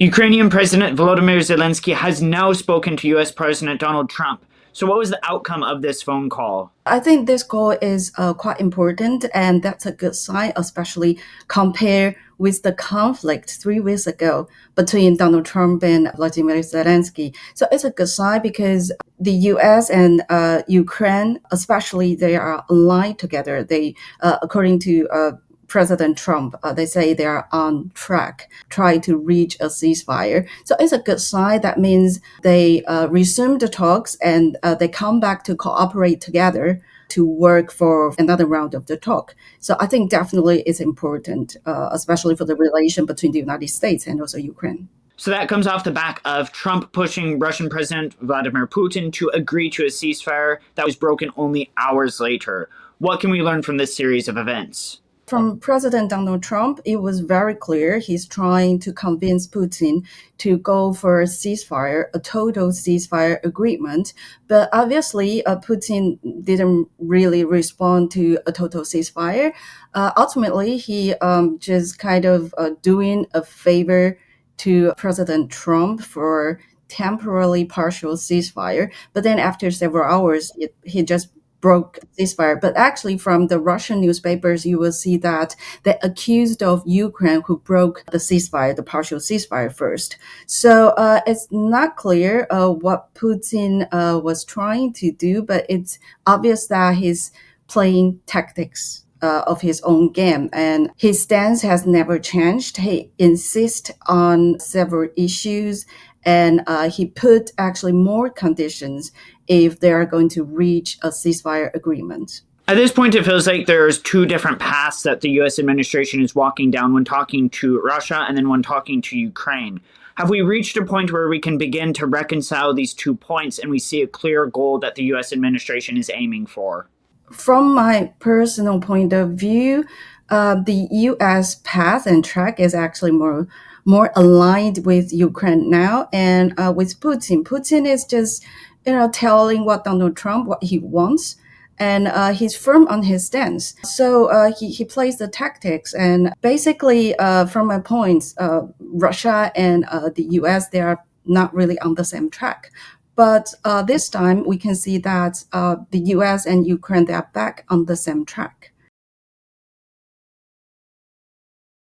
Ukrainian President Volodymyr Zelenskyy has now spoken to US President Donald Trump. So, what was the outcome of this phone call? I think this call is quite important, and that's a good sign, especially compared with the conflict 3 weeks ago between Donald Trump and Vladimir Zelenskyy. So it's a good sign because the U.S. and Ukraine, especially, they are aligned together. They, according to President Trump, they say they are on track, trying to reach a ceasefire. So it's a good sign. That means they resume the talks and they come back to cooperate together to work for another round of the talk. So I think definitely it's important, especially for the relation between the United States and also Ukraine. So that comes off the back of Trump pushing Russian President Vladimir Putin to agree to a ceasefire that was broken only hours later. What can we learn from this series of events? From President Donald Trump, it was very clear he's trying to convince Putin to go for a ceasefire, a total ceasefire agreement. But obviously, Putin didn't really respond to a total ceasefire. Ultimately, he just kind of doing a favor to President Trump for temporarily partial ceasefire. But then after several hours, he just broke ceasefire. But actually, from the Russian newspapers, you will see that they accused of Ukraine who broke the ceasefire, the partial ceasefire first. So it's not clear what Putin was trying to do, but it's obvious that he's playing tactics of his own game, and his stance has never changed. He insists on several issues, and he put actually more conditions if they are going to reach a ceasefire agreement. At this point, it feels like there's two different paths that the US administration is walking down when talking to Russia and then when talking to Ukraine. Have we reached a point where we can begin to reconcile these 2 points and we see a clear goal that the US administration is aiming for? From my personal point of view, the U.S. path and track is actually more aligned with Ukraine now, and with Putin. Putin is just telling what Donald Trump what he wants, and he's firm on his stance. So he plays the tactics, and basically, from my points, Russia and the U.S. they are not really on the same track. But this time we can see that the U.S. and Ukraine, they are back on the same track.